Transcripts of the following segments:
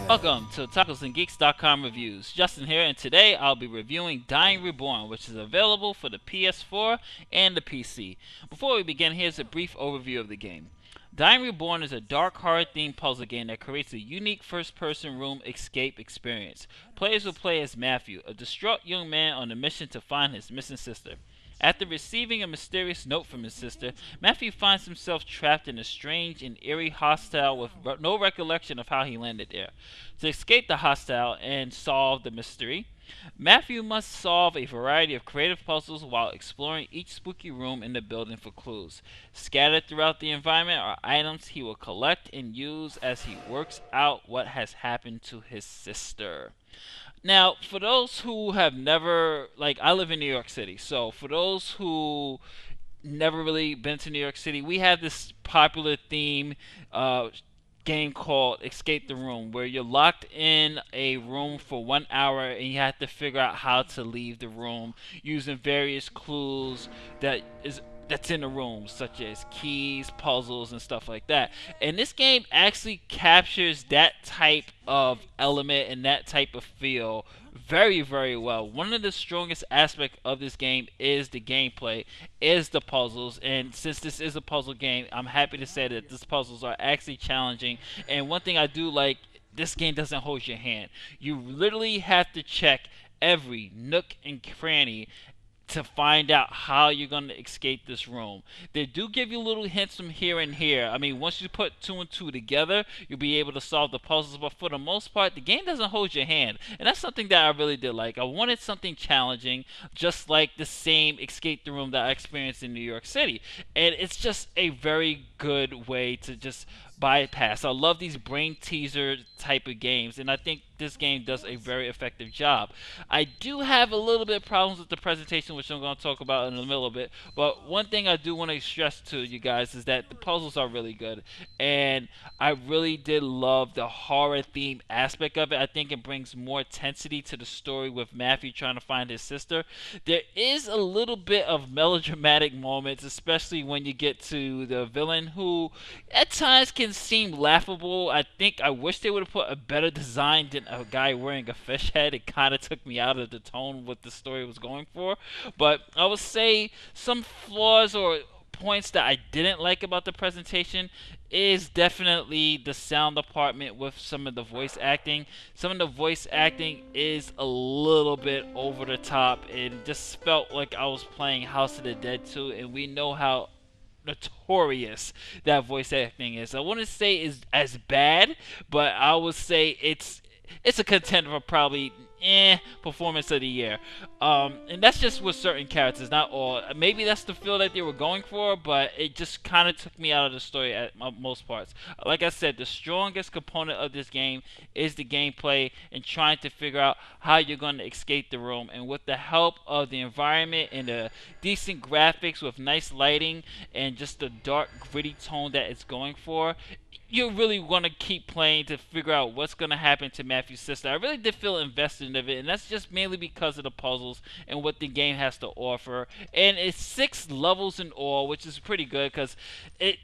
Welcome to TacosandGeeks.com reviews. Justin here, and today I'll be reviewing Dying Reborn, which is available for the PS4 and the PC. Before we begin, here's a brief overview of the game. Dying Reborn is a dark horror-themed puzzle game that creates a unique first-person room escape experience. Players will play as Matthew, a distraught young man on a mission to find his missing sister. After receiving a mysterious note from his sister, Matthew finds himself trapped in a strange and eerie hostel with no recollection of how he landed there. To escape the hostel and solve the mystery, Matthew must solve a variety of creative puzzles while exploring each spooky room in the building for clues. Scattered throughout the environment are items he will collect and use as he works out what has happened to his sister. Now, for those who have never, I live in New York City, so for those who never really been to New York City, we have this popular theme game called Escape the Room, where you're locked in a room for 1 hour and you have to figure out how to leave the room using various clues that's in the room, such as keys, puzzles, and stuff like that. And this game actually captures that type of element and that type of feel very, very well. One of the strongest aspects of this game is the gameplay, is the puzzles. And since this is a puzzle game, I'm happy to say that these puzzles are actually challenging. And one thing I do like, this game doesn't hold your hand. You literally have to check every nook and cranny to find out how you're going to escape this room. They do give you little hints from here and here. I mean, once you put two and two together, you'll be able to solve the puzzles, but for the most part, the game doesn't hold your hand. And that's something that I really did like. I wanted something challenging, just like the same escape the room that I experienced in New York City. And it's just a very good way to just bypass. I love these brain teaser type of games, and I think this game does a very effective job. I do have a little bit of problems with the presentation, which I'm going to talk about in a little bit, but one thing I do want to stress to you guys is that the puzzles are really good, and I really did love the horror theme aspect of it. I think it brings more intensity to the story with Matthew trying to find his sister. There is a little bit of melodramatic moments, especially when you get to the villain, who at times can seem laughable. I wish they would have put a better design than a guy wearing a fish head. It kind of took me out of the tone what the story was going for. But I would say some flaws or points that I didn't like about the presentation is definitely the sound department with some of the voice acting. Some of the voice acting is a little bit over the top. It just felt like I was playing House of the Dead 2, and we know how notorious that voice acting is. I wouldn't say it's as bad, but I would say it's a contender for probably performance of the year. And that's just with certain characters, not all. Maybe that's the feel that they were going for, but it just kind of took me out of the story at most parts. Like I said, the strongest component of this game is the gameplay and trying to figure out how you're going to escape the room. And with the help of the environment and the decent graphics with nice lighting and just the dark, gritty tone that it's going for, you're really going to keep playing to figure out what's going to happen to Matthew's sister. I really did feel invested in it, and that's just mainly because of the puzzles and what the game has to offer. And it's 6 levels in all, which is pretty good because it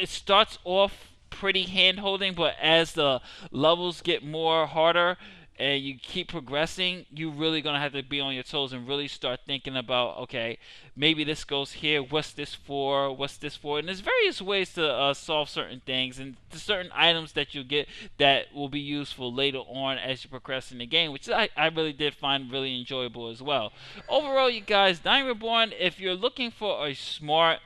starts off pretty hand-holding, but as the levels get more harder and you keep progressing, you're really going to have to be on your toes and really start thinking about, okay, maybe this goes here, what's this for, and there's various ways to solve certain things, and certain items that you get that will be useful later on as you progress in the game, which I really did find really enjoyable as well. Overall, you guys, Dying Reborn, if you're looking for a smart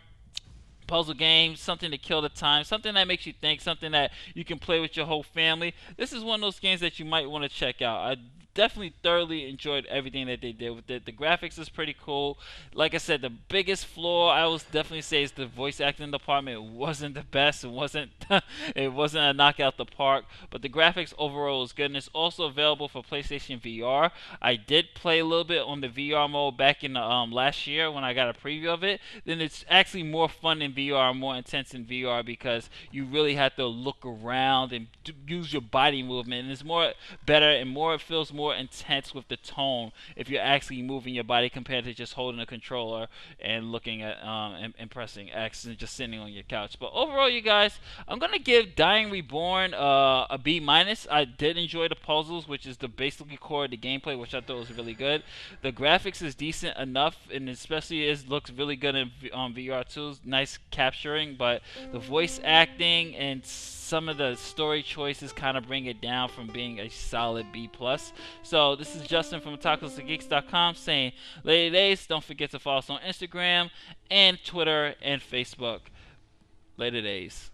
puzzle game, something to kill the time, something that makes you think, something that you can play with your whole family, this is one of those games that you might want to check out. I definitely thoroughly enjoyed everything that they did with it. The graphics is pretty cool. Like I said, the biggest flaw I will definitely say is the voice acting department. It wasn't the best. It wasn't it wasn't a knockout the park, but the graphics overall is good, and it's also available for PlayStation VR. I did play a little bit on the VR mode back in the, last year when I got a preview of it. Then it's actually more fun in VR, more intense in VR, because you really have to look around and use your body movement, and it's more better and more, it feels more more intense with the tone if you're actually moving your body compared to just holding a controller and looking at and pressing X and just sitting on your couch. But overall, you guys, I'm gonna give Dying Reborn a B minus. I did enjoy the puzzles, which is the basically core of the gameplay, which I thought was really good. The graphics is decent enough, and especially it looks really good in VR too. Nice capturing, but the voice acting and some of the story choices kind of bring it down from being a solid B+. So this is Justin from UntitledChapter saying later days. Don't forget to follow us on Instagram and Twitter and Facebook. Later days.